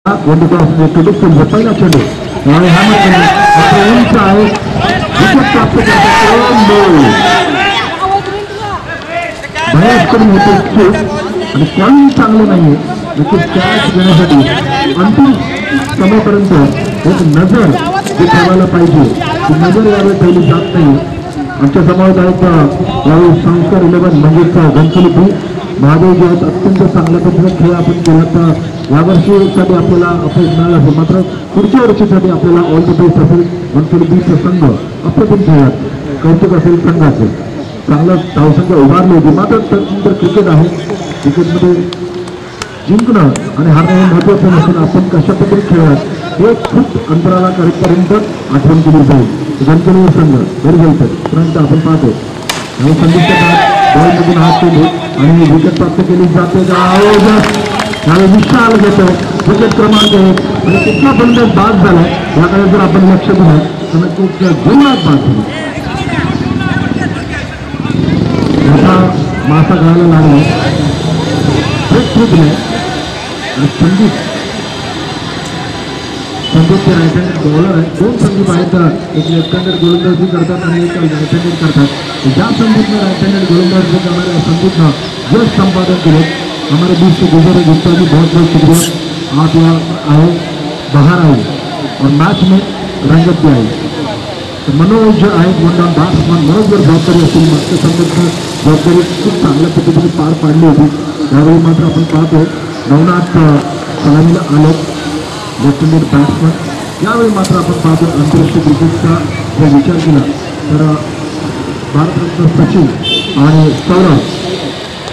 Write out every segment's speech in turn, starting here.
पहिला चेंडू आणि हा मात्र उंच आहे विकेट प्राप्त करतात बऱ्याच करून होते चूक आणि कॉलिंग चांगलं नाहीये विकेट कॅच घेण्यासाठी अंतिम समयापर्यंत एक नजर जी ठेवायला पाहिजे ती नजर यावेळी ठेवली जात नाही. आमच्या समोर आहेत यावेळी संस्कार 11 म्हणजेच घनसोली महादेव जे आहेत अत्यंत चांगल्या पद्धतीने खेळ आपण केला तर यावर्षीसाठी आपल्याला अपयश मिळालं असेल मात्र पुढच्या वर्षीसाठी आपल्याला ऑल द बेस्ट असेल. घनसोली बीचा संघ अप्रतिम खेळात कौतुक असेल संघाचे चांगलं धावसंख्या उभारली होती मात्र त्यानंतर क्रिकेट आहे क्रिकेटमध्ये जिंकणं आणि हारणं हे महत्त्वाचं नसून आपण कशा पद्धतीने खेळात हे खूप अंतराला करेपर्यंत आठवण केली जाईल. घनसोली संघ बरी जायचं परंतु आपण पाहतो संधीच्या बॉलमधून हात केली आणि विकेट प्राप्त केली जाते विशाल घेतो विकेट क्रमांक 1 आणि तिथला बंद बाद झाला याकडे जर आपण लक्ष दिलं तर नक्कीच जोरात बाद झाली. याचा मासा घालायला लागला नाही आणि संदीपचे राईट हँडेड बॉलर आहे. दोन संदीप आहेत एक लेफ्ट हँडेड गोलंदाजी करतात आणि एक राईट हँडेड करतात. ज्या संदीपने राईट हँडेड गोलंदाजी करणाऱ्या संदीपनं जस्ट संपादन केले हमारे बीच से गुजरे जिसका भी बहुत बहुत शुक्रिया. आप यहाँ आए बाहर आए और मैच में रंगत भी आई. तर मनोज आहेत वन डाऊन बॅट्समन मनोज जर जबाबदारी असेल मागच्या संघटना जबाबदारी खूप चांगल्या पद्धतीने पार पाडली होती. त्यावेळी मात्र आपण पाहतो नवनाथ सलामीला आले लेफ्ट हँडेड बॅट्समन. यावेळी मात्र आपण पाहतो आंतरराष्ट्रीय क्रिकेटचा जर विचार केला तर भारतरत्न सचिन आणि सौरभ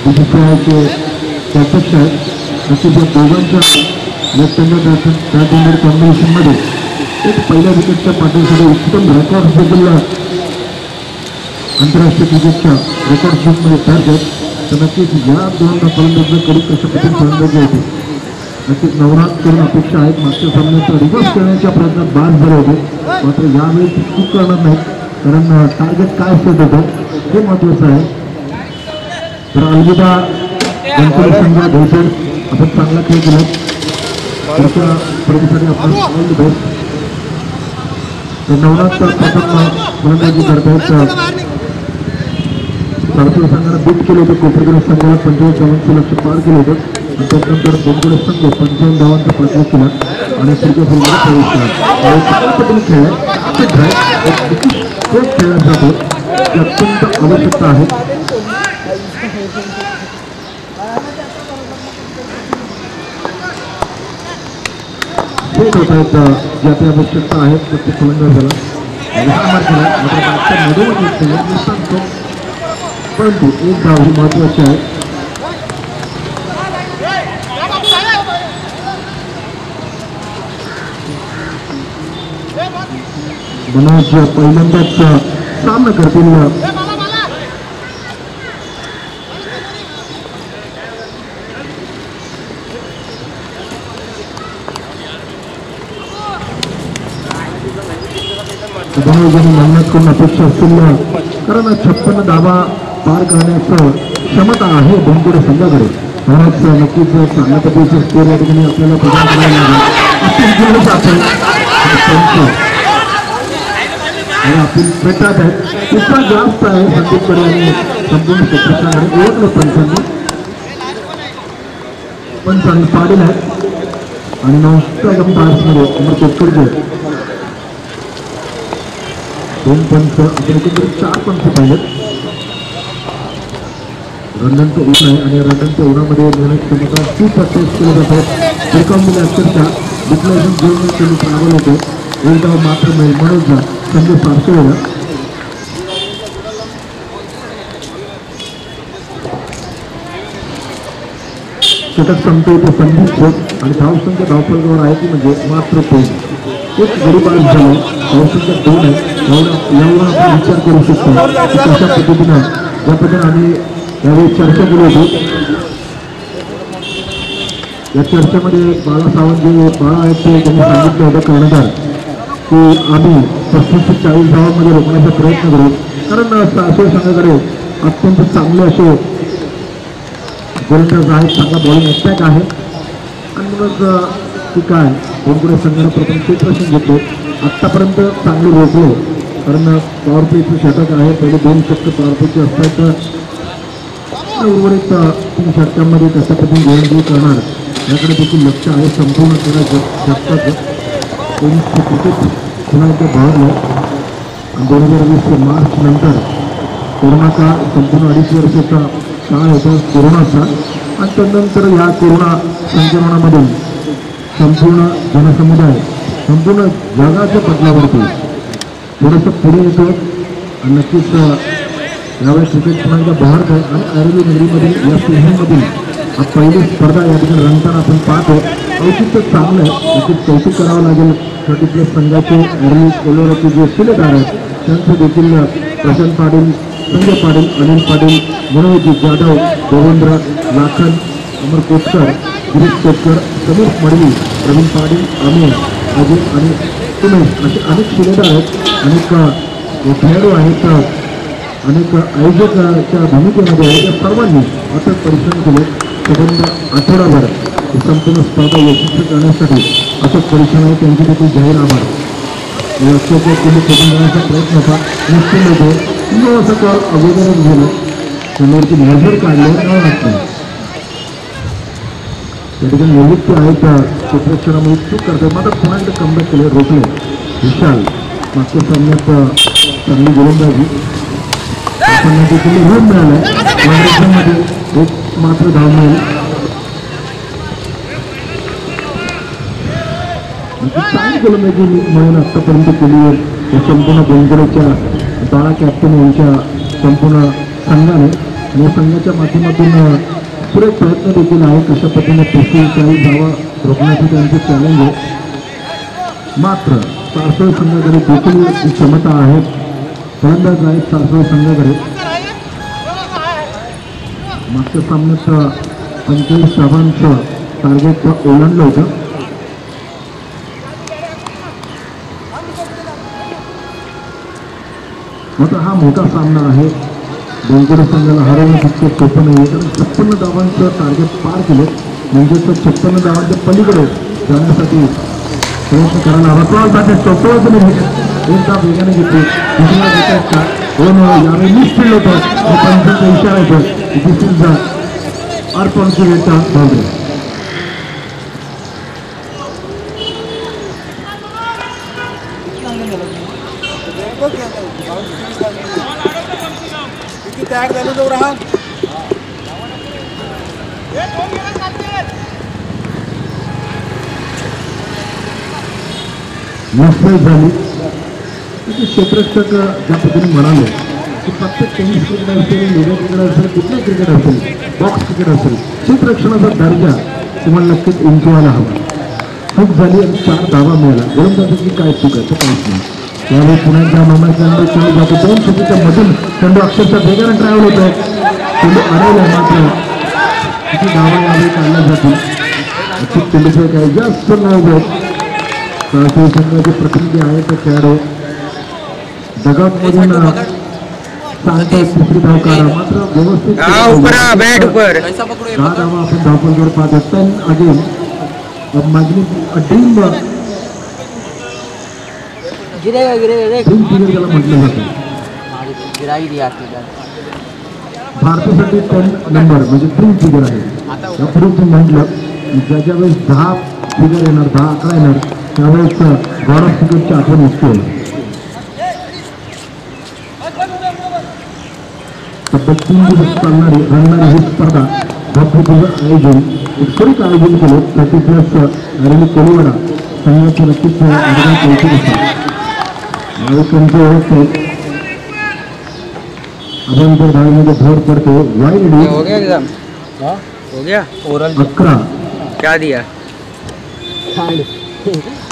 बीसीसीआयचे अध्यक्ष आहेत नक्कीच या दोघांच्या लेफ्ट हँडेड बॅट हँडेड कॉम्बिनेशनमध्ये एक पहिल्या विकेटच्या पाठीसाठी उत्तम रेकॉर्ड्स देखील आंतरराष्ट्रीय क्रिकेटच्या रेकॉर्ड्स बुकमध्ये दर्ज आहेत. तर नक्कीच या दोन फलंदाजांकडून कशा पद्धतीने फलंदाजी होते नक्कीच नवनाथ करून अपेक्षा आहेत. मागच्या सामन्यात रिव्हर्स करण्याच्या प्रयत्नात बाद झाले होते मात्र यावेळी चूक करणार नाहीत कारण टार्गेट काय सेट होतं हे महत्त्वाचं आहे. तर अलविदा घनसोली संघ भेटेल आपण चांगला खेळ केला पुढच्या स्पर्धेसाठी आपण ऑल द बेस्ट. तर नवनाथ प्रथम फलंदाजी करतायत सारथी संघानं बीट केलं होतं कोपरगिरी संघाला 55 धावांचं लक्ष पार केलं होतं आणि त्यानंतर बोंगोडे संघ 55 धावांचा पाठलाग केला आणि पुढच्या फलंदाजी प्रवेश केला. चांगल्या पद्धतीने खेळ खेळला जातो ती अत्यंत आवश्यकता आहे. सेट होत आहेत ज्या त्या आवश्यकता आहेत प्रत्येक फलंदाजाला मार केला मात्र मागच्या मधोमध सांगतो परंतु एक धाव ही महत्वाची आहे. मनोज पहिल्यांदाच सामना करतील मनोजांनी मेहनत करून अपेक्षा असतील कारण 56 धावा पार करण्याचं क्षमता आहे बोंगोडे संघाकडे. म्हणूनच नक्कीच चांगल्या पद्धतीचं स्कोर या ठिकाणी आपल्याला प्रदान करायला लागेल. आणि आपण पेटात आहेत इतका जास्त आहे संदीपकडे आणि संपूर्ण क्षेत्राकडे ओळखलं पंचांनी पंचांनी पाडेल आहेत आणि 9 बार्समध्ये अमर कोटकरचे 2 पंच आपण एकंदरीत 4 पंच पाहिजेत. रनचं ऊन आहे आणि रनच्या उन्हामध्ये मेहनत क्षमता खूप टेस्ट केलं जातं रिकॉर्डमध्ये अक्षरशः डिक्लेरेशन घेऊन त्यांनी ट्रॅव्हल होतो. एक धाव मात्र मिळेल मनोजला संजय सारखेला. षटक संपतो इथे संदीप आणि धावसंख्या धावफलकावर आहे ती म्हणजे मात्र 2. एक गडी बाद झालं धावसंख्या 2 आहे. यावर आपण विचार करू शकतो की कशा पद्धतीनं ज्या पद्धतीने आम्ही यावेळी चर्चा केली होती. या चर्चेमध्ये बाळा सावंत जे बाळा आहेत ते त्यांनी सांगितलं होतं कर्णधार की आम्ही 35 ते 40 धावांमध्ये रोखण्याचा प्रयत्न करू कारण सासवड संघाकडे अत्यंत चांगले असे गोलंदाज आहेत चांगला बॉलिंग अटॅक आहे आणि मग की काय दोनकडे संघाने प्रथम क्षेत्ररक्षण घेतले. आत्तापर्यंत चांगलं रोखलं कारण पॉवर प्लेचं षटक आहे. पहिले 2 षटक पॉवर प्लेचे असतात तर उर्वरित 3 षटकांमध्ये कशा पद्धतीने गोलंदाजी करणार याकडे देखील लक्ष आहे. संपूर्ण क्रीडा जगताचं क्रिकेट पुन्हा एकदा बहरलं. 2020 मार्च नंतर कोरोना काळ संपूर्ण 2.5 वर्षाचा काळ होता कोरोनाचा आणि त्यानंतर ह्या कोरोना संक्रमणामधून संपूर्ण जनसमुदाय संपूर्ण जगाच्या पटलावरती थोडंसं पुढे येतो आणि नक्कीच यावेळेस क्रिकेट पुन्हा एकदा बहरत आहे आणि अरबी नगरीमधील या सिंहमधील हा पहिली स्पर्धा या ठिकाणी रंगताना आपण पाहतो. औचित्य चांगलं आहे. नक्कीच कौतुक करावं लागेल. 30+ संघाचे अरबी कोलोराचे जे शिलेदार आहेत त्यांचं देखील प्रशांत पाटील, संजय पाटील, अनिल पाटील, मनोज जाधव, देवेंद्र लाखन, अमर कोटकर, गिरीश कोटकर, समीर मडवी, प्रवीण पाटील, अमीर, अजय आणि उमेश असे अनेक शिलेदार आहेत. अनेक खेळाडू आहेत. अनेक आयोजकाच्या भूमिकेमध्ये आहेत. या सर्वांनी अथक परिश्रम केले. संबंध आठवडाभर संपूर्ण स्पर्धा यशस्वी करण्यासाठी अथक परिश्रम आहे. त्यांचे देखील जाहीर आभार. लक्षाच्या तुम्ही करून जाण्याचा प्रयत्न होता. निश्चित होतो किंवा असं काल अगोदरच गेलं समोरची नजर काढले न वाटलं त्या ठिकाणी निवृत्ती आहेत. क्षेत्ररक्षणामध्ये चूक करतात मात्र पुन्हा एकदा कमबॅक केले. रोखले विशाल मागच्या सामन्यात चांगली गोलंदाजी सामन्यात देखील रन मिळालाय. मध्ये एक मात्र धाव मिळेल. चांगली गोलंदाजी म्हणून आत्तापर्यंत केली आहे संपूर्ण बेंगळूरच्या बाळा कॅप्टन यांच्या संपूर्ण संघाने आणि या संघाच्या माध्यमातून पुरे प्रयत्न देखील आहे. कशा पद्धतीने 45 धावा रोखण्याची त्यांचे चॅलेंज आहे. मात्र सारसोळ संघाकडे देखील क्षमता आहे. फलंदाज आहेत सारसोळ संघाकडे. मागच्या सामन्यात 45 धावांचं टार्गेट ओलांडलं होतं. मात्र हा मोठा सामना आहे. बेंगळूर संघाला हरवणं तितकं सोपं नाही आहे कारण 56 धावांचं टार्गेट पार केलं म्हणजेच 56 धावांच्या पलीकडे जाण्यासाठी प्रयत्न करायला हवा. चौकोळाचं नाही एकदा वेगाने घेतली दुसऱ्या घेतायचा यावेळी मिस फील्ड होतं. पंचांचा इशारा येतो दिस इज द अर्पण क्रिकेटचा बाउंड्री. तयार झालं तो राहा मस्ताई झाली. क्षेत्ररक्षक ज्या पद्धतीने म्हणाले की प्रत्येक टेनिस क्रिकेट असेल, लेडर क्रिकेट असेल, कुठलं क्रिकेट असेल, बॉक्स क्रिकेट असेल, क्षेत्ररक्षणाचा दर्जा तुम्हाला नक्कीच उंचवायला हवा. चूक झाली आणि 4 धावा मिळाला. गोलंदाजीची काय चूक आहे तर काहीच नाही. त्यावेळी पुण्याच्या मामाच्या चेंडू जातो 2 षटकाच्या मधून चेंडू अक्षरशः वेगाने ट्रॅव्हल होत आहे. चेंडू अडवला मात्र किती धावा यावेळी काढल्या जातील अचूक चेंडूचं काही जास्त नाव सारसोळ संघाचे प्रतिनिधी आहेत ते खेळाडू जगामधून सांगतायत 3री धाव काढा मात्र व्यवस्थित 10 धावा आपण धावपलवर पाहतो. 10 अगेन मागणी ड्रीम फिगर त्याला म्हटलं जातं. भारतासाठी 10 नंबर म्हणजे ड्रीम फिगर आहे. यापुढे तुम्ही म्हटलं ज्याच्या वेळेस 10 फिगर येणार 10 आकडा येणार त्यावेळेस गॉड ऑफ क्रिकेटची आठवण नसते. तब्बल 3 दिवस चालणारी रंगणारी ही स्पर्धा भव्य आयोजन उत्सरित आयोजन केलं. 30+ अरविंद कोलीवाडा संघाचे नक्कीच कौतुक असतात. त्यांचे ओळखते अभ्यंतर धावेमध्ये भर पडते. वाईड हो गया 11 क्या दिया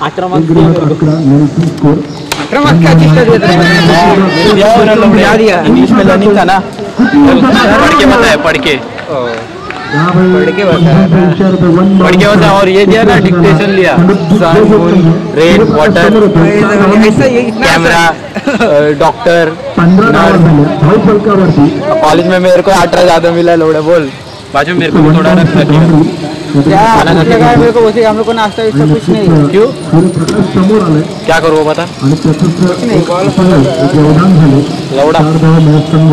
11 नेल्सन स्कोर. इंग्लिश में लर्निंग था ना पढ़ के होता और ये दिया ना डिक्टेशन लिया sun moon rain water camera doctor. College में मेरे को 18 ज्यादा मिला लोड़ा बोल बाजू मेरे को थोड़ा रख लगा है मेरे को वैसे हम लोग को नाश्ता वास्ता कुछ नहीं। क्यों? सूर्यप्रकाश समोर आलाय क्या करू बता? आणि त्याचं एक व्यवधान झाले. लवडा 4 धावा मिळत संघ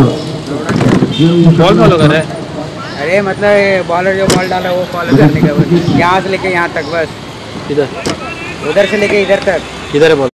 बॉल फॉलो कर रहा है। अरे मतलब बॉलर जो बॉल डाला वो फॉलो करने का, यहाँ से लेके यहाँ तक बस। किधर? उधर से लेके इधर तक। किधर है बॉल?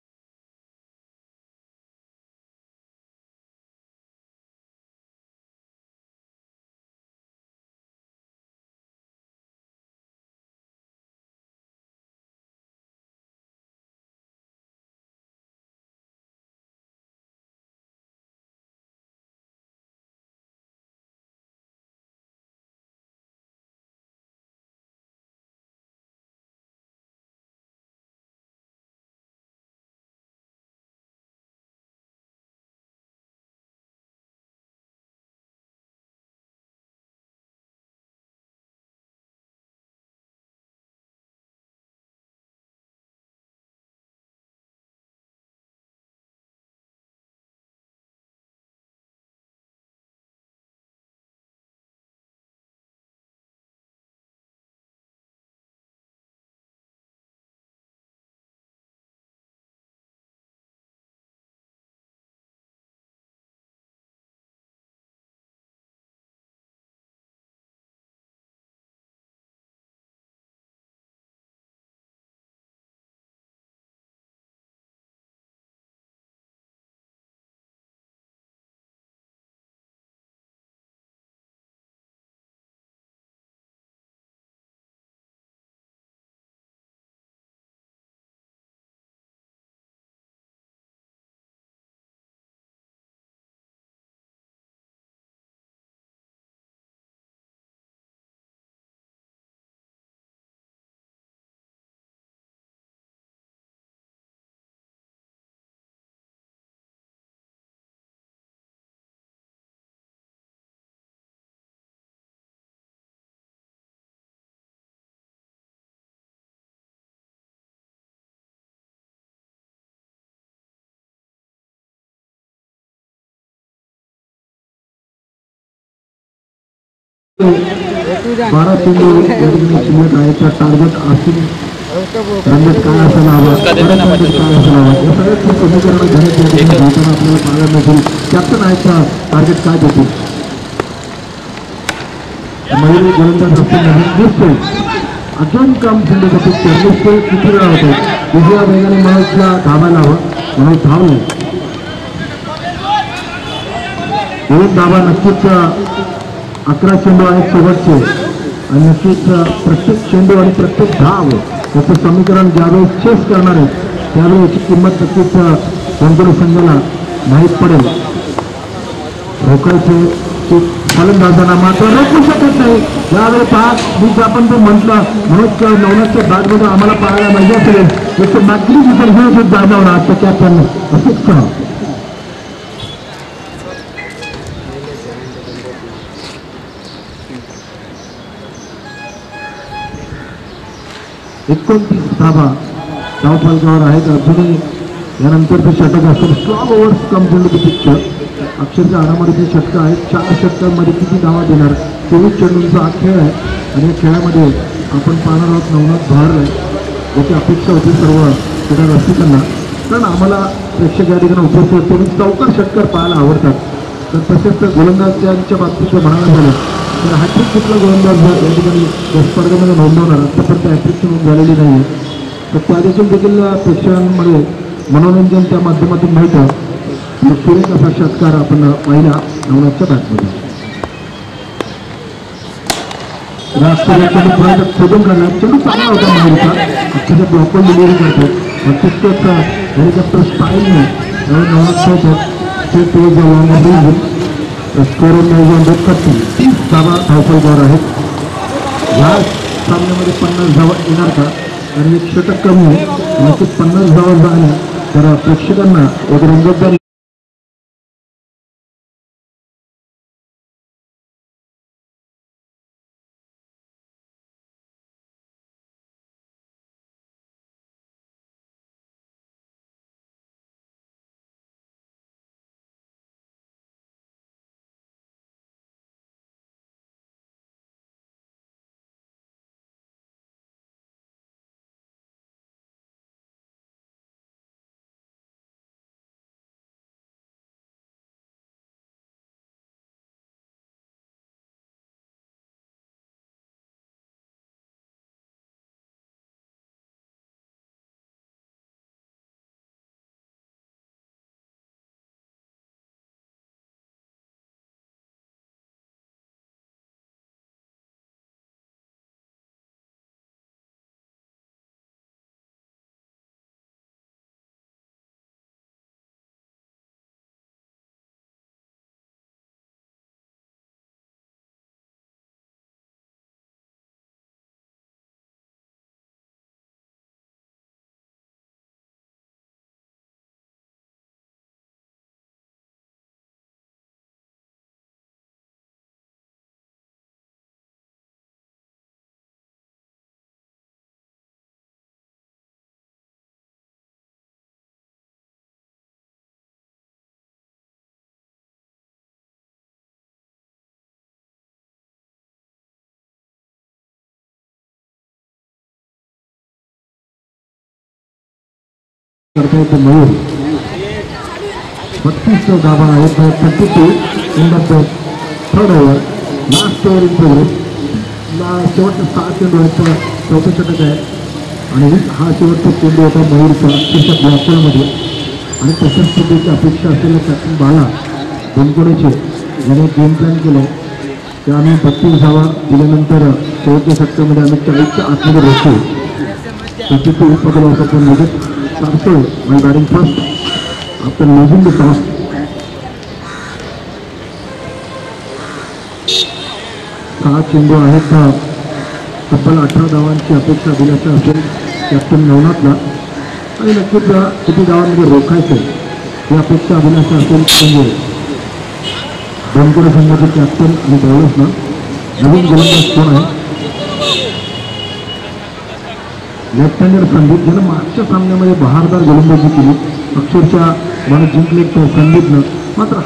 बारा चेंडू शिल्लक आहे. त्या टार्गेट असून रंगत काय असायला हवं, काय असायला हवं या सगळ्याची समीकरण घडत घेताना आपल्याला पाहायला मिळतील. कॅप्टन आहेत का टार्गेट काय देतील. मयूर गोलंदाज असताना दिसतोय अजून काम चेंडूसाठी दिसतोय किती वेळा होतो. दुसऱ्या वेगाने मनोजला धावायला हवं. मनोज धावले. 2 धावा नक्कीच 11 चेंडू आहेत शेवटचे आणि नक्कीच प्रत्येक चेंडू आणि प्रत्येक धाव याचं समीकरण ज्यावेळेस चेस करणार आहे त्यावेळी याची किंमत नक्कीच कोणत्या संघाला माहीत पडेल. रोखायचे फलंदाजांना मात्र रोखू शकत नाही. यावेळी मी आपण ते म्हटलं मनोज नवनाथच्या बॅटमध्ये आम्हाला पाहायला पाहिजे असेल त्याचं बाकी हे जाणवणार आजच्या कॅप्टन अपेक्षा. 29 धावा धावफलकावर आहेत. अजूनही यानंतर ते षटक असेल. 12 ओव्हर्स कम चेंडूचं पिक्चर अक्षरशः आरामात ते षटकं आहेत. 4 षटकांमध्ये किती धावा देणार. 24 चेंडूंचा हा खेळ आहे आणि या खेळामध्ये आपण पाहणार आहोत नवनाथ बहार याची अपेक्षा होती सर्व क्रीडा रसिकांना. कारण आम्हाला प्रेक्षक या ठिकाणी उपस्थित होते चौकार षटकार पाहायला आवडतात. तर तसेच गोलंदाजांच्या बाबतीत म्हणायला झालं तर हॅट्रिक कुठला गोलंदाज या ठिकाणी या स्पर्धेमध्ये नोंदवणार आतापर्यंत हॅट्रिकची नोंद झालेली नाही. तर त्या देखील प्रेक्षकांमध्ये मनोरंजन त्या माध्यमातून मिळतं. सुरेख असा षटकार आपण पाहिला नवनाथच्या बॅटमध्ये. राष्ट्रीय शोधून काढला चेंडू चांगला होता महाराष्ट्र अक्षरशः ब्लॉकवर डिलिव्हरी करतात. तितकंच हेलिकॉप्टर स्टाईलने नवनाथ ठेवतात. ते स्कोर 30 धावा धावफलकावर आहेत. या सामन्यामध्ये 50 धावा येणार का आणि एक षटक कमी आहे. नक्कीच 50 धावा झाल्या तर प्रेक्षकांना एक रंगतदार करता येतो मयूर 32 धावा आहेत 32 in the third over last over in progress शेवटचे 6 चेंडू आहेत चौथं षटक आहे आणि हा शेवटचा चेंडू होता मयूरचा अक्षरशः ब्लॉकमध्ये आणि तशाच पद्धतीची अपेक्षा असलेल्या कॅप्टन बाला बनकोडेचे ज्याने गेम प्लॅन केलं ते आम्ही 32 धावा दिल्यानंतर शेवटच्या षटकामध्ये आम्ही 40च्या आतमध्ये बसतो 32 पकडलं होतं पण लगेच started by batting first after losing the toss. सहा चेंडू आहेत तब्बल 18 धावांची अपेक्षा दिल्याचं असेल कॅप्टन नवनाथला आणि नक्कीच किती धावांमध्ये रोखायचं ही अपेक्षा अभिलाषा असेल म्हणजे बनकोडे संघाचे कॅप्टन आणि बॉलर्सना नवीन गोलंदाज कोण आहे लेफ्ट हँडर संदीप ज्यानं मागच्या सामन्यामध्ये बहारदार गोलंदाजी केली अक्षरशः मला जिंकले संदीपनं मात्र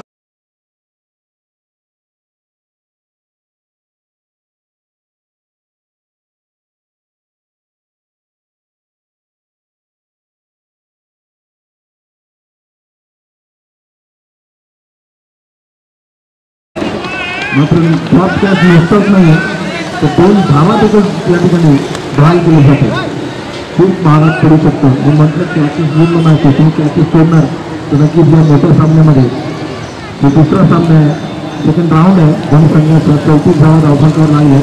टॉप कॅच नसतच नाही तर 2 धावा देखील या ठिकाणी बहाल केली जाते खूप महागात पडू शकतं मी म्हटलं कॅचेस पूर्ण मॅच आहे तुम्ही कॅचेस सोडणार तर नक्कीच या मोठ्या सामन्यामध्ये जो दुसरा सामना आहे सेकंड राऊंड आहे 2 संघाचा 34 धावा धावफलकावर लागले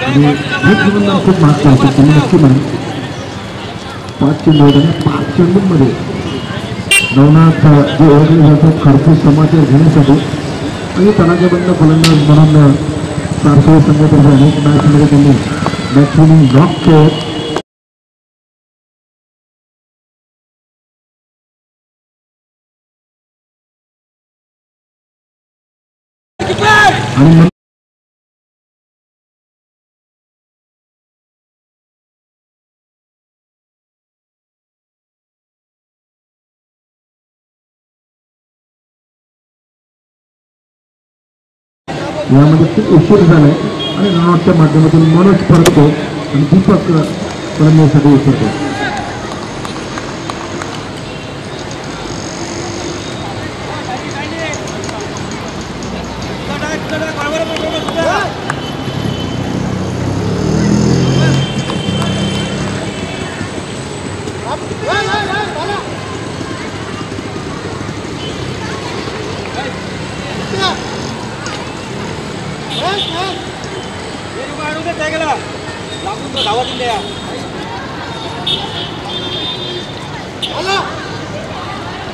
आणि एक गोलंदाज खूप महाग पडतो तुम्ही नक्की म्हणा 5 चेंडू होते आणि 5 चेंडूंमध्ये नवनाथ जे ओळखले जातात खरपूस समाचार घेण्यासाठी आणि तडाखेबंद फलंदाज म्हणून सारखी संघातर्फे अनेक मॅचमध्ये त्यांनी बॅट्समॅन ब्लॉक केले आणि यामध्ये खूप उशीर झालाय आणि रनआउटच्या माध्यमातून मनोज परतो आणि दीपक फलंदाजीसाठी उतरतो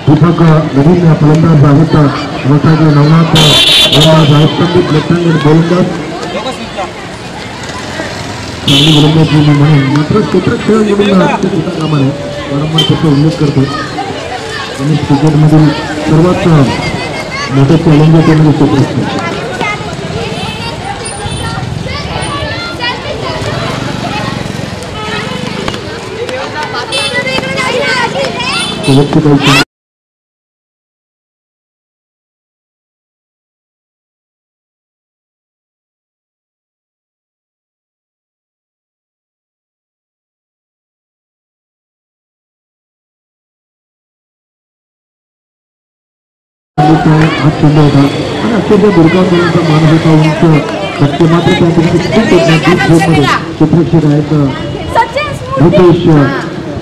दीपक नवीन फलंदाज आहेत मोठाचे नवनाथ संदीप लेफ्ट हँडेड गोलंदाज चांगली गोलंदाजी म्हणून मात्र क्षेत्रक्षेळ म्हणून होता कामा नये वारंवार त्याचा उल्लेख करतो आणि क्रिकेटमधील सर्वात मोठे चॅलेंजर ते म्हणजे क्षेत्रक्षेळ शेवटची हात चेंडू होता आणि अक्षरशः गुरगाव मुलांचा मानस होता उंच धक्के मात्र त्या ठिकाणी खूप झोपमध्ये चित्रक्षक आहेत रुपेश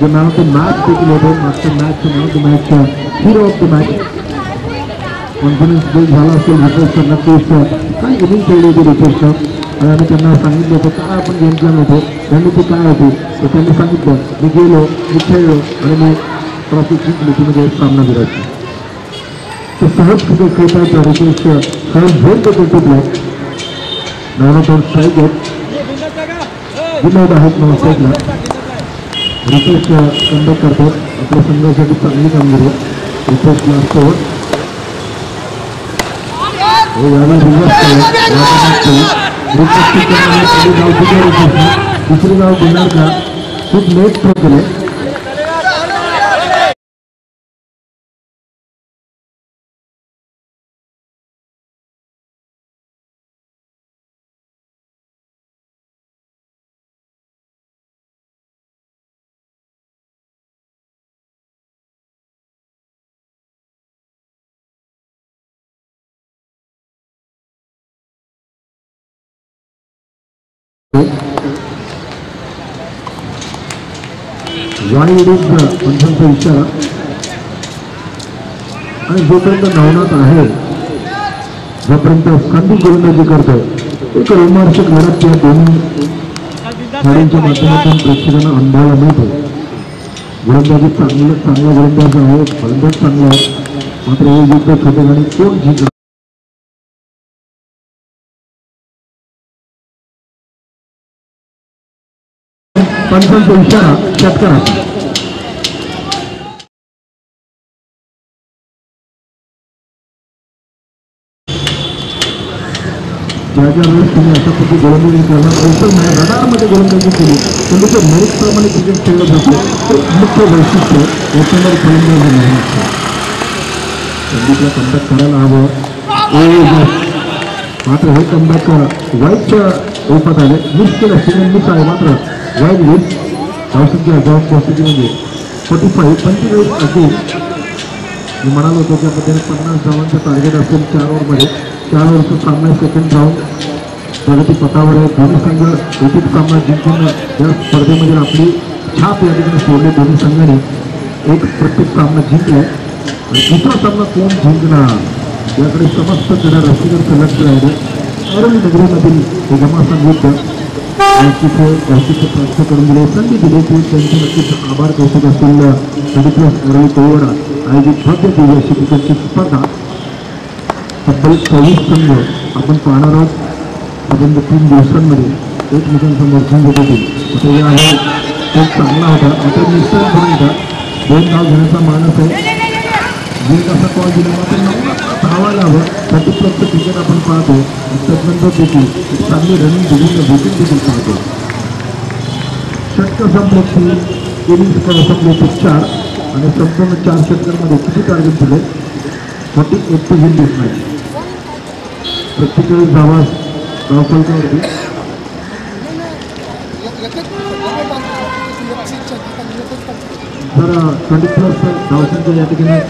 जे मॅन ऑफ द मॅच देखील होते मागच्या match man of the match hero of the match confidence build झाला असेल रुपेशचं नक्कीच काय इनिंग खेळली होती रुपेशनं आणि आम्ही त्यांना सांगितलं होतं काय आपण गेम प्लॅन होतो रणनीती काय होती तर त्यांनी सांगितलं मी गेलो मी खेळलो आणि मी ट्रॉफी जिंकली ती म्हणजे सामना करायची तो सहज क्रिकेट खेळता रुपेश सहज झोन देतो ब्लॉक नवनाथ स्ट्राईक आहेत विनोद आहेत नऊ स्ट्राईकला रुपेश कंडक्ट करतो आपल्या संघासाठी चांगली कामगिरी रुपेश लास्ट ओव्हर दुसरी गाव घेणार का खूप लेट थ्रो केले वाईड पंचांचा इशारा आणि जोपर्यंत नवनाथ आहे जोपर्यंत संधी गोलंदाजी करतोय एक रोमांचक लढत या दोन्ही खेळाडूंच्या माध्यमातून प्रेक्षकांना अनुभवायला मिळतो. गोलंदाजी चांगला गोलंदाज आहे, फलंदाज चांगला आहे, मात्र हे युद्ध छोटेखानी कोण जिंकणार पंचांचा इशारा षटकाराचा. ज्या वेळेस तुम्ही अशा प्रकारे गोलंदाजी करणार रडारमध्ये गोलंदाजी केली तर मेरिटप्रमाणे क्रिकेट खेळलं जातं. ते मुख्य वैशिष्ट्य याच्यावर फलंदाजी नाही. संदीपला कमबॅक करायला हवं. मात्र हे कमबॅक वाईटच्या रूपात आले. मिस केलं, सिग्नल मिस आहे, मात्र वाईट मिस धावसंख्या जॉब पॉसिटीमध्ये 45 असेल. मी म्हणालो होतो त्या पद्धतीने 50 धावांचं टार्गेट असेल 4 ओव्हरमध्ये. 4 ओव्हरचा सामना सेकंड राऊंड प्रगती पथावर आहे. दोन्ही संघ एक सामना जिंकून या स्पर्धेमध्ये आपली छाप या ठिकाणी सोडले. दोन्ही संघाने एक प्रत्येक सामना जिंकलाय आणि दुसरा सामना कोण जिंकणार याकडे समस्त क्रीडा रसिकांचं लक्ष राहिलं. अरुण नगरीमधील हे घमासान युद्ध तिथे कौतुक प्राप्त करून दिले, संधी दिली की त्यांचे नक्कीच आभार कौतुक असतील. संदीप्लस अरवी कोवडा आयोजित भव्य दिव्य अशी क्रिकेटची स्पर्धा तब्बल 24 संघ आपण पाहणार आहोत. आपण 3 दिवसांमध्ये एकमेकांसमोर झुंज होतील. आता या खूप चांगला होता. आता निश्चित होता 2 धाव घेण्याचा मानस आहे. एक असा कॉल दिला मात्र धावायला हवं. 30+ क्रिकेट आपण पाहतो. त्यानंतर देखील चांगली रनिंग दिलेलं विकेट देखील पाहतो. षटकं संपले 3, इनिंग्स संपले 4 आणि संपूर्ण 4 षटकांमध्ये किती टार्गेट दिले 48 to win this match. प्रत्येक वेळेस धावा धावफलकावरती जर 20+ धावसंख्या या ठिकाणी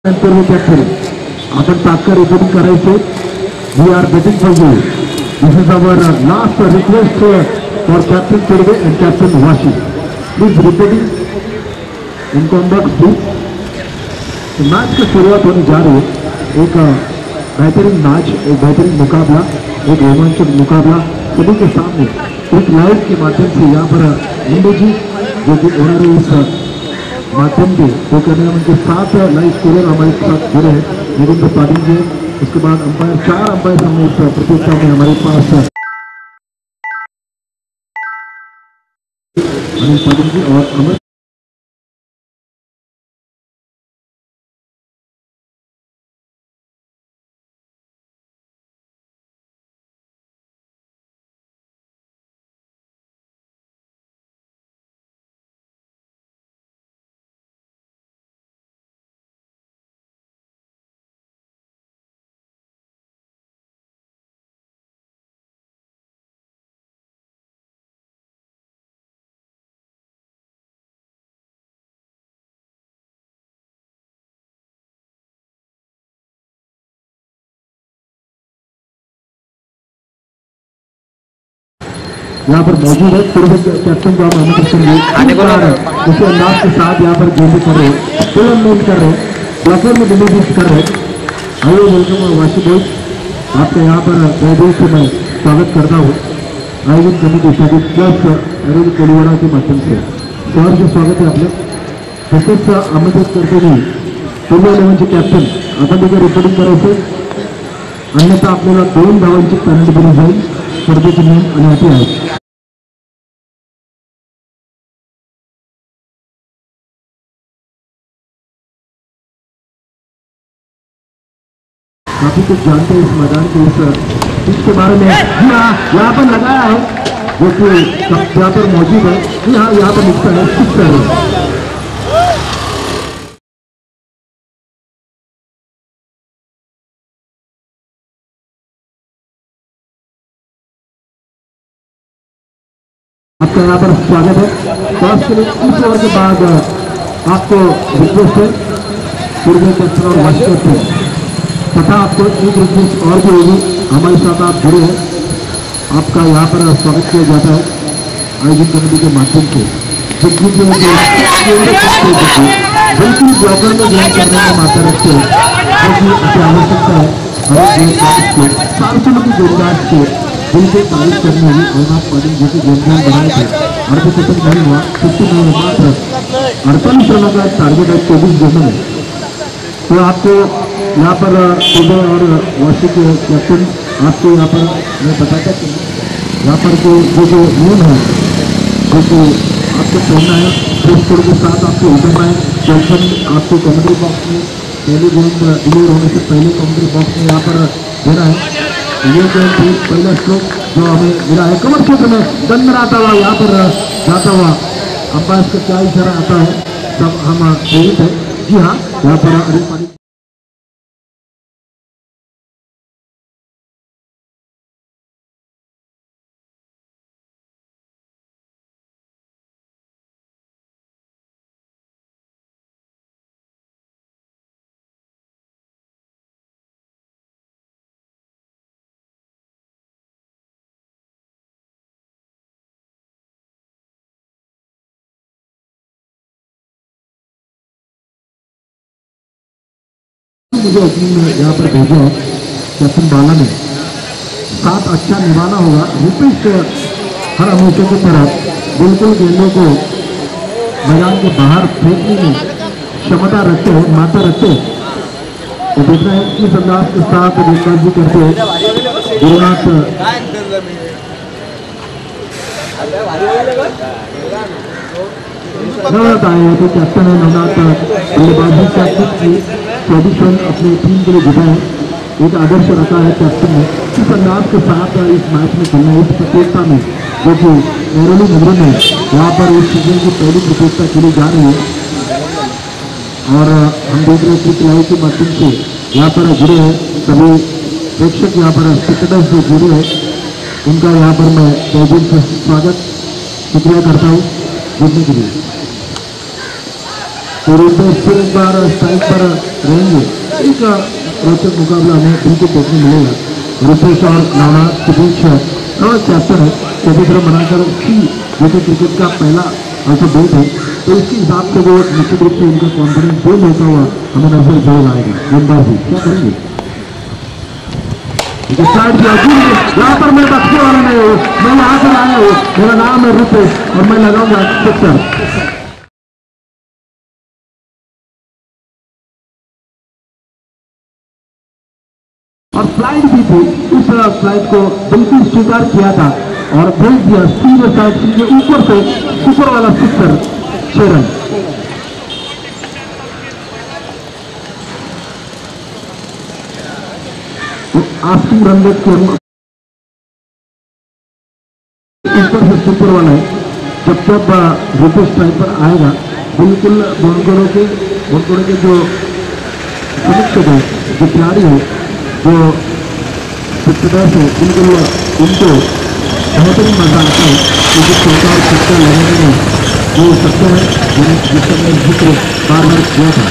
पूर्व कॅप्टन आपण तात्काळ रिपोर्टिंग करायचे. We are waiting for you. This is our last request for captain Turve and captain Washi. Please reporting in combox please. Match की शुरुआत होने जा रही है. एक बेहतरीन मैच, एक बेहतरीन मुकाबला, एक रोमांचक मुकाबला सभी के सामने एक लाइव के माध्यम से यहाँ पर मुंडे जी जो कि ओनर है इस माध्यम के वो करने उनके साथ लाइव स्कोरर हमारे साथ जुड़े हैं नरेंद्र पाटिल जी. उसके बाद अंपायर 4 अंपायर हमने इस प्रतियोगिता में हमारे पास अनिल पाटिल जी और अमर. यहाँ पर मौजूद है पूर्व कैप्टन को आप आमंत्रित करेंगे. जैसे अंदाज के साथ यहाँ पर गेंद कर रहे हैं, टूर्नामेंट कर रहे हैं, ब्लॉकर में डिलीवरीज कर रहे हैं. आइए वेलकम वाशी बॉयज, आपका यहाँ पर दिल से मैं स्वागत करता हूँ. आयोजन कमेटी सभी प्लस अरुण कोलीवाड़ा के माध्यम से सर से स्वागत है आपले. तसेच आमंत्रित करते हुए पूर्व 11चे कॅप्टन आपण देखील रिपोर्टिंग करायचे. अन्यथा आपल्याला 2 धावांची पेनल्टी दिली जाईल. स्पर्धेचे नियम आणि अटी आहेत. काफी कुछ जानते हैं इस मैदान के इसके बारे में. जी हाँ, यहाँ पर लगाया है जो कि यहाँ पर मौजूद है. जी हाँ, यहाँ पर लिखता है 6 है. आपका यहाँ पर स्वागत है. टॉस के लिए इस ओवर के बाद आपको रिक्वेस्ट है पूर्व कैप्टन और वाइस कैप्टन तथा आपको एक रिक्वेस्ट और भी होगी. हमारे साथ आप जुड़े हैं, आपका यहाँ पर स्वागत किया जाता है आयोजन कमेटी के माध्यम से. बिल्कुल ब्लॉकर में ज्वाइन करने का मात्रा रखते हैं क्योंकि आवश्यकता है. हमें सार्वजनिक की गेंदबाज के दिल से तारीफ करनी होगी. और आप पाटिल जैसे गेंदबाज बनाए थे अर्धशतक नहीं हुआ. 59 मात्र 48 रनों का टारगेट है 24 गेंदों में. तो आपको यहाँ पर सुबह और वाशी के कैप्टन आपको यहाँ पर मैं बताता कि यहाँ पर जो नियम है जो कि आपको पढ़ना है. फोर्स कोड के साथ आपको उतरना है. कैप्टन आपको कमेंट्री बॉक्स में पहले गेंद डिलीवर होने से पहले कमेंट्री बॉक्स में यहाँ पर देना है. ये गेंद पहला स्ट्रोक जो हमें मिला है कवर क्षेत्र में दंड आता हुआ यहाँ पर जाता हुआ अंपायर का क्या इशारा आता है सब हम प्रेरित है. जी हाँ, यहाँ पर अनिल पाटिल मुझे ओपनिंग में यहाँ पर भेजा है कैप्टन बाला ने. साथ अच्छा निभाना होगा. रिपीट हर हमेशा की तरह बिल्कुल गेंदों को मैदान के बाहर फेंकने में क्षमता रखते हैं, मात्रा रखते हैं. तो देख रहे हैं किस अंदाज के साथ गेंदबाजी करते हैं गुरुनाथ. नवनाथ आए हैं तो कैप्टन है नवनाथ बल्लेबाजी की 24 रन अपनी टीम के लिए जिताए. एक आदर्श रखा है कैप्टन ने. इस अंदाज के साथ इस मैच में खेलना इस प्रतियोगिता में जो कि मेहरौली नगरों में यहाँ पर इस सीजन की पहली प्रतियोगिता खेली जा रही है. और हम देख रहे हैं क्रिकेट लाइव के माध्यम से यहाँ पर जुड़े हैं सभी प्रेक्षक. यहाँ पर क्रिकेटर्स जो जुड़े हैं उनका यहाँ पर मैं तहे से स्वागत शुक्रिया करता हूँ जुड़ने के लिए. तो रितेश फिर एक बार स्ट्राइक पर रहेंगे। एक रोचक मुकाबला हमें उनको देखने मिलेगा। रितेश और नवनाथ के बीच नवनाथ कैप्टन है, चौबीस रन बनाकर जो कि क्रिकेट का पहला अल्फाबेट है, तो इसके हिसाब से वो निश्चित रूप से उनका कॉन्फिडेंस बिल्ड होता हुआ हमें नजर जरूर आएगा। गेंदबाजी क्या करेंगे? यहाँ पर मैं बचने वाला नहीं हूँ, मैं यहाँ से आया हूँ, मेरा नाम है रितेश और मैं लगाऊंगा सिक्सर। और फ्लाइट भी थी, उस फ्लाइट को बिल्कुल स्वीकार किया था और भेज दिया सीधे साइड के ऊपर से सुपर वाला sixer 6 run. Asking run rate के ऊपर से सुपर वाला है। जब रितेश स्ट्राइक पर आएगा, बिल्कुल बोनकोड़ों के जो समीक्षक है, जो खिलाड़ी है, जो फिटनेस है, बिल्कुल उनको बहुत ही मजा आता है क्योंकि छोटा और छक्का लगाने में जो शब्द है जिसका मैं जिक्र बार बार किया था,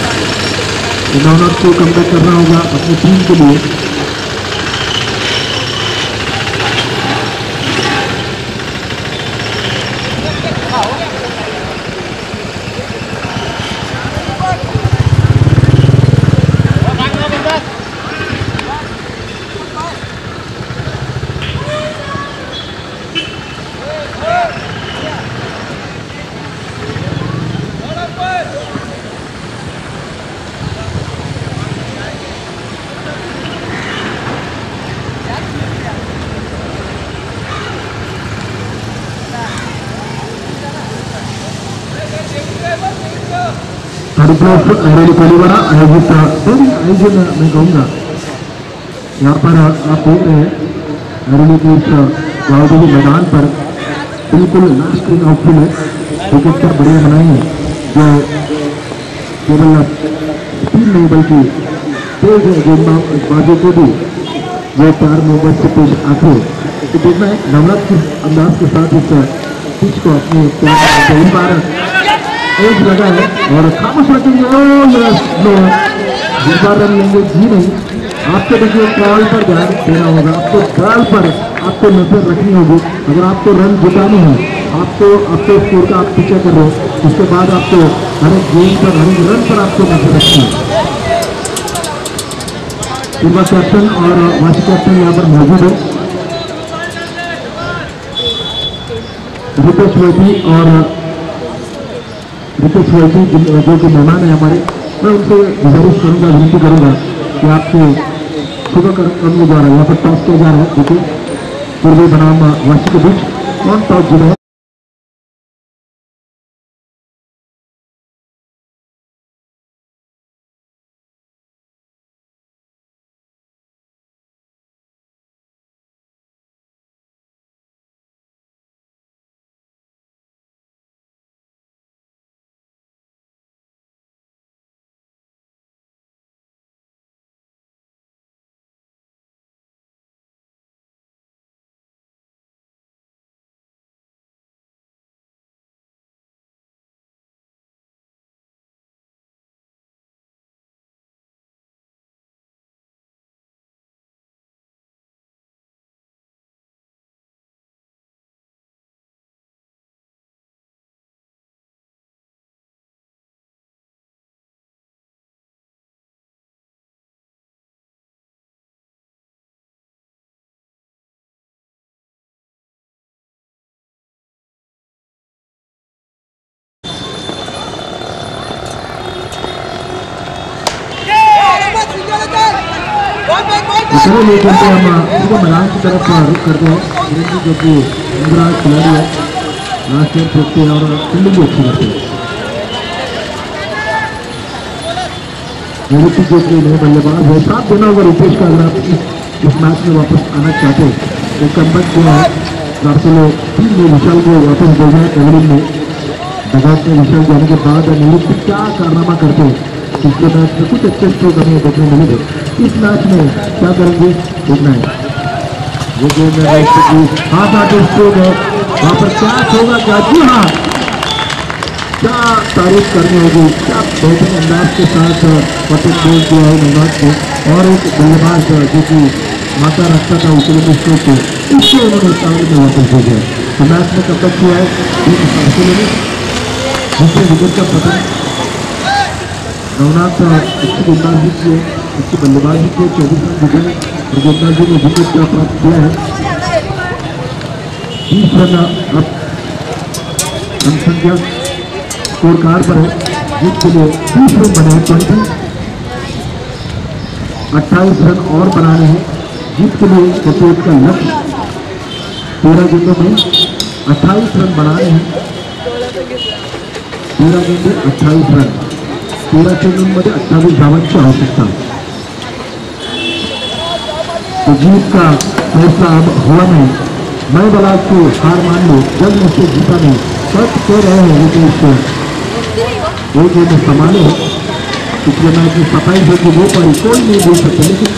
नवनाथ को कमबैक करना होगा अपनी टीम के लिए। परिवार आयोजित आयोजन मैं कहूँगा, यहाँ पर आप देख रहे हैं अरली के इस बावजूद मैदान पर बिल्कुल लास्ट स्क्रीन आउटफिल है, विकेट पर बढ़िया बनाई है, जो केवल स्पीड नहीं बल्कि तेज गेंदबाजों को भी वो 4 नंबर से पेश आते हैं। तो देखना है नवनाथ किस अंदाज के साथ इस पिच को अपने कई बार एज लगा है और खामोश रखेंगे। जिस बार रन लेंगे जी नहीं, आपको देखिए बॉल पर ध्यान देना होगा, आपको बॉल पर आपको नजर रखनी होगी। अगर आपको रन जुटाने हैं, आपको स्कोर का आप पीछे कर रहे हो, उसके बाद आपको हर एक गेम पर हर एक रन पर आपको नजर रखनी है। पूर्वा कैप्टन और वाइस कैप्टन यहाँ पर मौजूद है, रितेश वैदी और रितेश वैदी जो कि मेहमान है हमारे, मैं उनसे गुजारिश करूंगा, विनती करूंगा कि आपसे शुभ कर्मों द्वारा यहाँ पर टॉस किया जा रहा है। देखिए पूर्वी बनाम वासी के बीच कौन टॉस जीता है। चलो ये चलते हम इसको मैदान की तरफ रुख करते हैं। जो कि इंद्राज खिलाड़ी है, लास्ट ईयर फेंकते हैं और फील्डिंग भी अच्छी करते हैं। जो कि नए बल्लेबाज है, साथ देना होगा रितेश का। अगर आप इस मैच में वापस आना चाहते हैं तो कमबैक जो है दार्शलो टीम में विशाल को वापस भेजना है। एवलिन में डगआउट में विशाल जाने के बाद नीलित क्या कारनामा करते हैं, पिछले मैच में कुछ अच्छे स्ट्रोक हमें देखने मिले थे, इस मैच में क्या करेंगे देखना है। ये गेम में हाथ आके स्ट्रोक है, वहाँ पर कैच होगा क्या? जी हाँ, क्या तारीफ करनी होगी, क्या बेहतरीन अंदाज के साथ पतंग बोल किया है नवनाथ को। और एक बल्लेबाज जो कि माता रखता था उतने मिस्त्रों को, उसको उन्होंने सामने में वापस भेजा है। तो मैच में कब तक किया है दूसरे विकेट का पतंग नवनाथ अच्छी गेंदबाजी की है, अच्छी बल्लेबाजी की 24 रन जीते और गेंदबाजी ने विकेट प्राप्त किया है 20 रन। अब रन संख्या स्कोर कार्ड पर है जिसके लिए 20 रन बने हैं 20, 28 रन और बनाने हैं जिसके लिए क्रिकेट का लक्ष्य 13 गेंदों में 28 रन बनाने हैं। 13 गेंदे 28 रन, 13 चेंडूंमध्ये 28 धावांची आवश्यकता। तो जीत का फैसला अब हुआ नहीं, मैं बला को हार मान लो, जब मुझसे जीता नहीं, सच कह रहे हैं वो गेंद संभाले है। पिछले मैच में 27 होगी वो पारी कोई नहीं दे सकते, लेकिन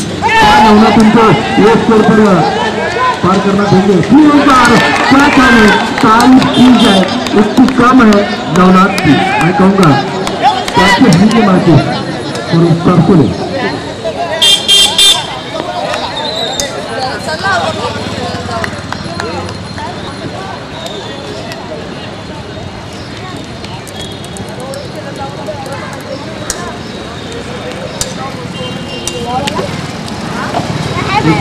नवनाथ उनको एक स्कोर पर पार करना देंगे। क्या कहें, तारीफ की जाए उसकी कम है नवनाथ की। मैं कहूँगा कैसे जीते मारते और उस सरसों ले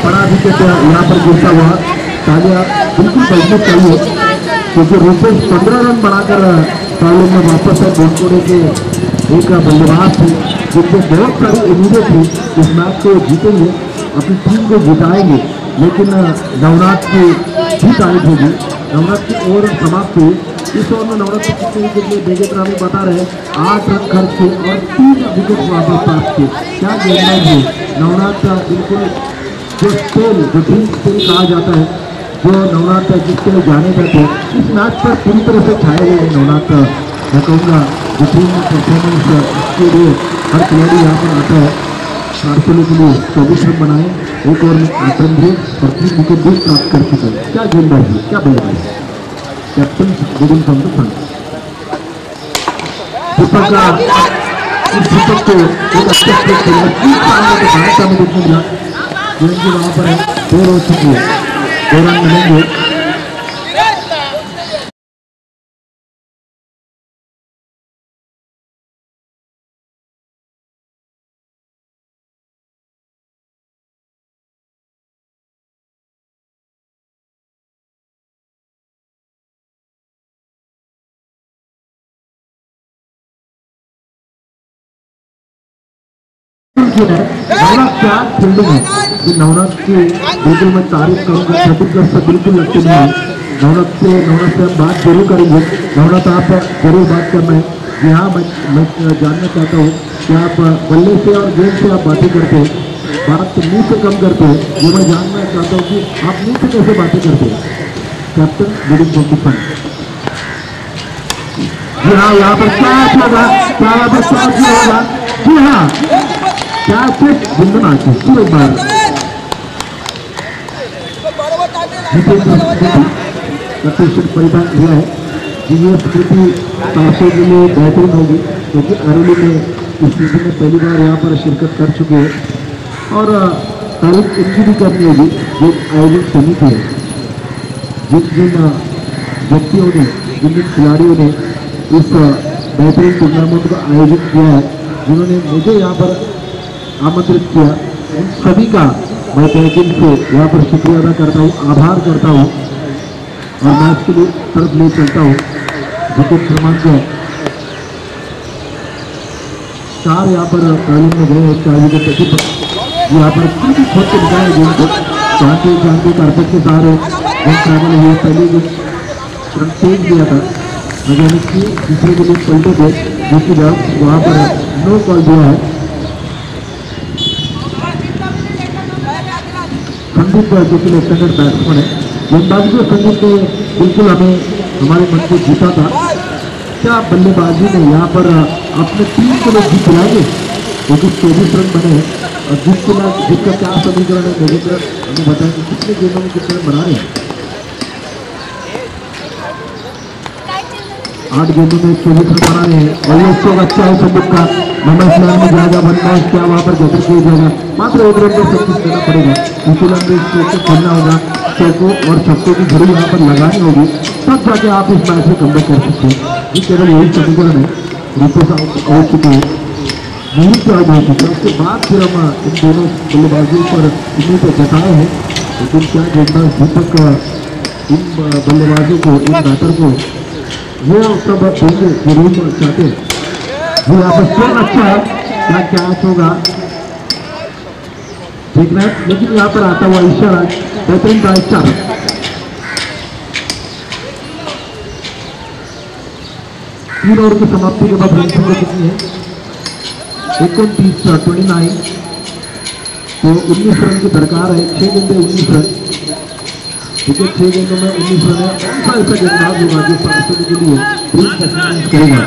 बड़ा विकेट यहाँ पर गिरता हुआ तालिया बिल्कुल बजने चाहिए, क्योंकि रूपेश 15 रन बनाकर तालियों में वापस है। बोलकोड़े के एक बल्लेबाज थे जिनके बहुत सारी उम्मीदें थी इस मैच को जीतेंगे, अपनी टीम को जिताएंगे, लेकिन नवनाथ की जीत आई होगी। नवनाथ की ओवर समाप्त हुई। इस ओवर में नवनाथ को कितने विकेट लिए बेगेत रामी बता रहे हैं 8 रन खर्च किए और 3 विकेट वापस प्राप्त किए। क्या गेंदबाज है नवनाथ का, बिल्कुल जो स्पेल, जो ड्रीम स्पेल कहा जाता है, जो नवनाथ जिसके लिए जाने जाते हैं, इस मैच पर पूरी तरह से छाए हुए हैं नवनाथ। मैं कहूँगा जो टीम परफॉर्मेंस इसके लिए हर खिलाड़ी यहाँ पर आता है। 400 के लिए 24 रन बनाए, एक ओवर में 8 रन दिए और 3 विकेट भी प्राप्त कर चुके हैं। क्या गेंदबाजी, क्या बल्लेबाजी, कैप्टन गोविंद संधू दीपक को एक अच्छे से खेला देखने मिला, जिनकी वहाँ पर है 2 हो चुकी है, 2 रन मिलेंगे। क्या फील्डिंग है कि नवनाथ की बिल्कुल मैं तारीफ करूँगा, 30+ से बिल्कुल लगते नहीं है। नवनाथ से हम बात जरूर करेंगे। नवनाथ आप जरूर बात करना है। जी हाँ, मैं जानना चाहता हूँ कि आप बल्ले से और गेंद से आप बातें करते हैं, बात मुँह से कम करते हैं। ये मैं जानना चाहता हूँ कि आप मुँह से कैसे बातें करते हैं कैप्टन गोविंद संधू। जी हाँ, यहाँ पर क्या होगा, क्या होगा, जी हाँ क्या सिर्फ जिंदन आते एक बार परिधान किया है कि ये स्थिति ताशे के लिए बेहतरीन होगी, क्योंकि अरेली में इस स्थिति में पहली बार यहाँ पर शिरकत कर चुके हैं। और तारीफ इनकी भी करनी होगी जो आयोजन समिति है, जिन व्यक्तियों ने, जिन खिलाड़ियों ने इस बेहतरीन टूर्नामेंट का आयोजन किया है, जिन्होंने मुझे यहाँ पर आमंत्रित किया, उन सभी का मैं तहे दिल से यहाँ पर शुक्रिया अदा करता हूँ, आभार करता हूँ और मैच के लिए तरफ ले चलता हूँ। विकेट क्रमांक 4 यहाँ पर तालीम में गए, 4 विकेट यहाँ पर खोद के निकाले गेंद को जानते कारपेट के सहारे ट्रैवल हुए। पहले जो तेज दिया था मैकेनिक की, दूसरे के लिए पलटे थे, जिसकी जब वहाँ पर नो कॉल दिया है। संदीप जो कि लेफ्ट हैंडेड बैट्समैन है, गेंदबाजी को संदीप ने बिल्कुल हमारे मन को जीता था। क्या बल्लेबाजी ने यहाँ पर अपने टीम को लोग जीत दिलाएंगे, क्योंकि 24 रन बने हैं और जिसका क्या समीकरण है मेरे हमें बताएंगे कितने गेंदों में कितने रन बना रहे हैं। 8 गेंदों में 24 रन बना रहे हैं और ये स्ट्रोक अच्छा है संदीप का। नंबर स्लैम में जाएगा बनना क्या वहाँ पर गटर किया जाएगा, मात्र 1 रन पर सब कुछ देना पड़ेगा। इसी लंबे स्ट्रोक को खेलना होगा, चौकों और छक्कों की घड़ी यहाँ पर लगानी होगी, तब जाके आप इस मैच में कमबैक कर सकते हैं। ये केवल यही समीकरण है। रिपोर्ट आउट चुके हैं, नहीं तो आउट हो चुके हैं, उसके बाद फिर हम इन दोनों बल्लेबाजों पर उम्मीद जताए हैं। लेकिन क्या गेंदबाज दीपक इन बल्लेबाजों को, इन बैटर को वो सब देंगे जरूर चाहते हैं। वो यहाँ पर स्ट्रोक अच्छा है, क्या कैच होगा ठीक है, लेकिन यहाँ पर आता हुआ इशारा बेहतरीन का 4। तीन ओवर की समाप्ति के बाद रन संख्या कितनी है? 29 तो 19 रन की दरकार है। 6 गेंदे 19 रन, ठीक है, 6 गेंदों में 19 रन है। कौन सा ऐसा गेंदबाज होगा जो 500 के लिए परफॉर्मेंस करेगा?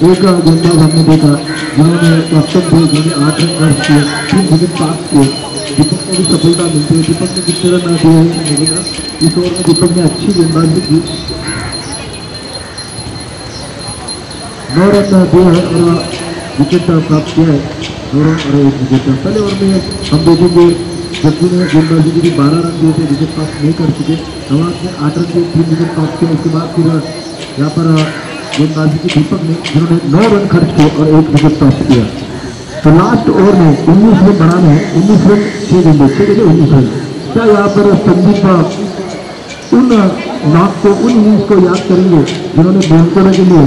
एक गेंदबाज हमने देखा जिन्होंने कैप्टन थे, जिन्होंने 8 रन खर्च किए, 3 विकेट पास किए। दीपक को भी सफलता मिलती है। दीपक ने कितने रन दिए हैं? इस ओवर में दीपक ने अच्छी गेंदबाजी की, 9 रन दिए हैं और विकेट प्राप्त किया है। 2 रन और 1 विकेट। पहले ओवर में हम देखेंगे जग्गू ने गेंदबाजी की 12 रन दिए थे, विकेट प्राप्त नहीं कर चुके। नवाज ने 8 रन दिए, 3 विकेट प्राप्त किए। उसके बाद फिर यहाँ पर गेंदबाजी की दीपक ने, जिन्होंने 9 रन खर्च किए और 1 विकेट प्राप्त किया। तो लास्ट ओवर में 19 रन बनाने हैं, 19 रन 6 गेंदे, 6 गेंदे 19 रन। क्या यहाँ पर संदीप उन नाक को, उन इनिंग्स को याद करेंगे जिन्होंने बेंकोड़ा के लिए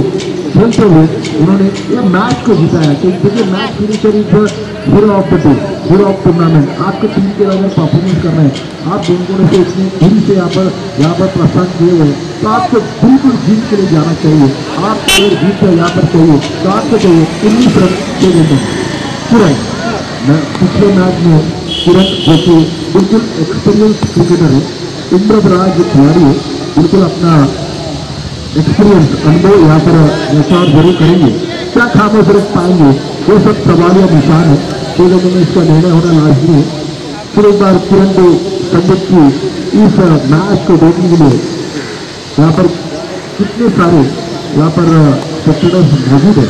खेलते हुए उन्होंने ये मैच को जिताया? क्योंकि match finisher is hero of the day, hero of tournament. आपके टीम के अगर परफॉर्मेंस करना है, आप बेंकोड़ा से इतने दिल से यहाँ पर प्रस्थान किए हुए, तो आपको बिल्कुल जीत के लिए जाना चाहिए। आप अगर जीत यहाँ पर चाहिए तो आपको चाहिए 19 रन 6 गेंदों। किरण पिछले मैच में, किरण जो कि बिल्कुल एक्सपीरियंस क्रिकेटर है, इंद्रराज खिलाड़ी है, बिल्कुल अपना एक्सपीरियंस अनुभव यहाँ पर विचार जरूर करेंगे। क्या खामोश रख पाएंगे, वो सब सवाल या निशान है। 6 गेंदों में इसका निर्णय होना लाजमी है। फिर एक बार किरण को संदीप की इस मैच को देखने के लिए यहाँ पर कितने सारे यहाँ पर स्पेक्टेटर्स मौजूद है।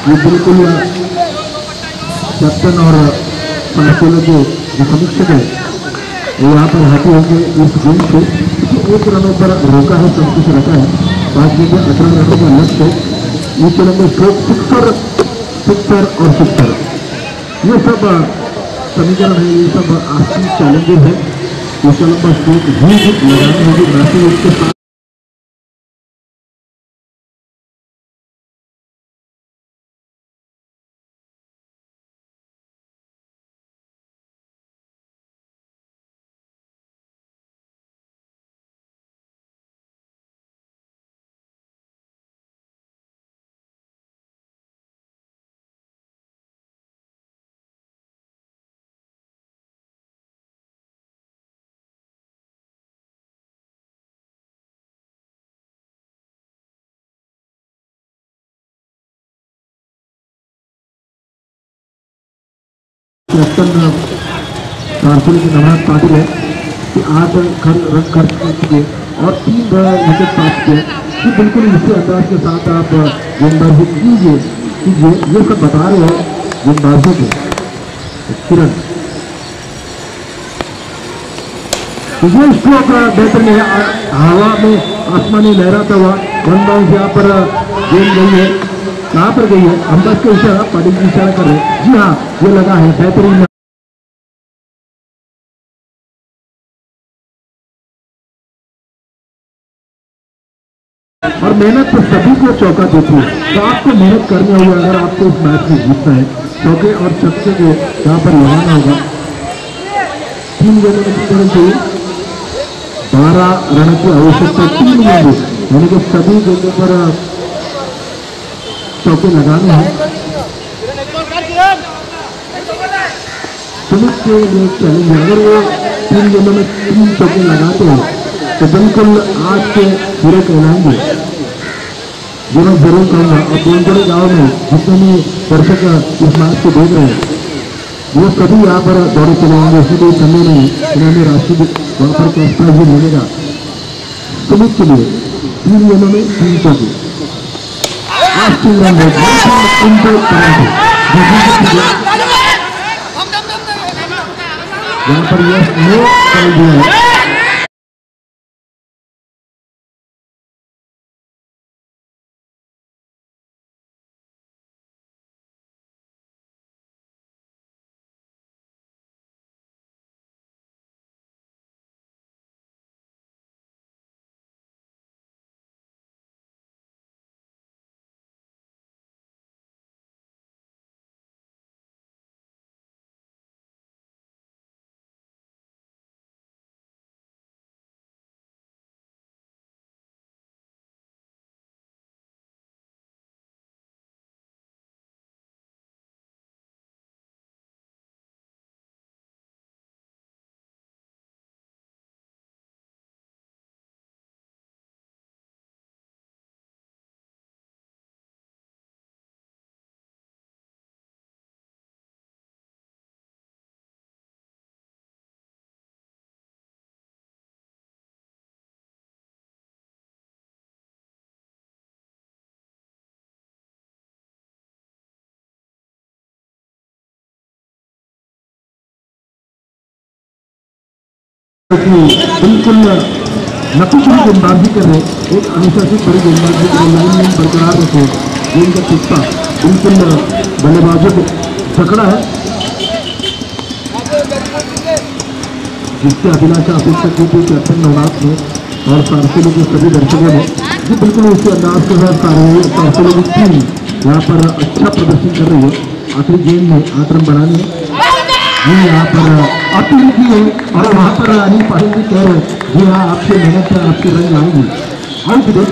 ये बिल्कुल कैप्टन और पार्टियों के जो समीक्षक है वो यहाँ पर हैप्पी होंगे इस गेम से, क्योंकि 1 रनों पर रोका है, संतुष्ट रखा है। 5 गेंद 18 रनों का लक्ष्य है। इस चलन में स्ट्रोक सिक्सर और सिक्सर, ये सब समीकरण है, ये सब आसान चैलेंजेस है। इस चलन पर स्ट्रोक भी लगानी होगी मैसेज उसके साथ। कैप्टन पार्सल की नवाज पाटिल है कि 8 रन खर्च कर चुके और 3 विकेट प्राप्त किए। कि बिल्कुल इसी अंदाज के साथ आप गेंदबाजी कीजिए, ये सब बता रहे हो गेंदबाजों को। किरण ये स्ट्रोक बेहतर है, हवा में आसमानी लहराता हुआ वन बाउंस यहाँ पर गेंद गई है। कहाँ पर गई है? अंदाज का इशारा, पाटिल की इशारा कर रहे हैं। जी हाँ, ये लगा है बेहतरीन। और मेहनत तो सभी को चौका देती है, तो आपको मेहनत करनी होगी अगर आपको इस मैच में जीतना है। चौके और छक्के को यहाँ पर लगाना होगा। 3 गेंदों में कितने रन चाहिए? 12 रन की आवश्यकता। 3 गेंदों यानी कि सभी गेंदों पर चौके लगाने हैं। सुमित के लिए चैलेंज है, अगर वो 3 गेंदों में 3 चौके लगाते हैं तो बिल्कुल आज के पूरे कहलाएंगे। जो मैं जरूर कहूँगा, और बेंकोड़ा गाँव में जितने भी दर्शक इस मैच को देख रहे हैं वो सभी यहाँ पर दौड़े चले आएंगे, इसमें कोई समय नहीं। उन्होंने राष्ट्रीय वहाँ पर कैप्टन भी मिलेगा सुमित के लिए 3 गेंदों में 3 चौके। आज रन यहाँ पर यह नो कर दिया है। बिल्कुल नकुशल गेंदबाजी कर रहे, एक अनुशासित बड़ी गेंदबाजी को लाइन बरकरार रखे, गेंद का चिप्पा बिल्कुल बल्लेबाजों को झगड़ा है, जिससे अभिलाषा अपेक्षा की थी कैप्टन नवनाथ ने और सारसिलों के सभी दर्शकों ने जी बिल्कुल उसी अंदाज के साथ सारसिलों की टीम यहाँ पर अच्छा प्रदर्शन कर रही है। आखिरी गेंद में 8 रन बनाने जी यहाँ पर आती लिखी है और वहाँ पर अनिल पाटिल जी कह रहे हैं जी हाँ आपसे मेहनत है, आपके रन आएंगे। आउट दे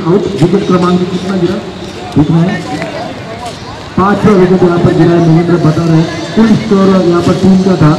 आउट, विकेट क्रमांक कितना गिरा दिखना है, 5वां विकेट यहाँ पर गिरा है। महेंद्र बता रहे कुल स्कोर यहाँ पर टीम का था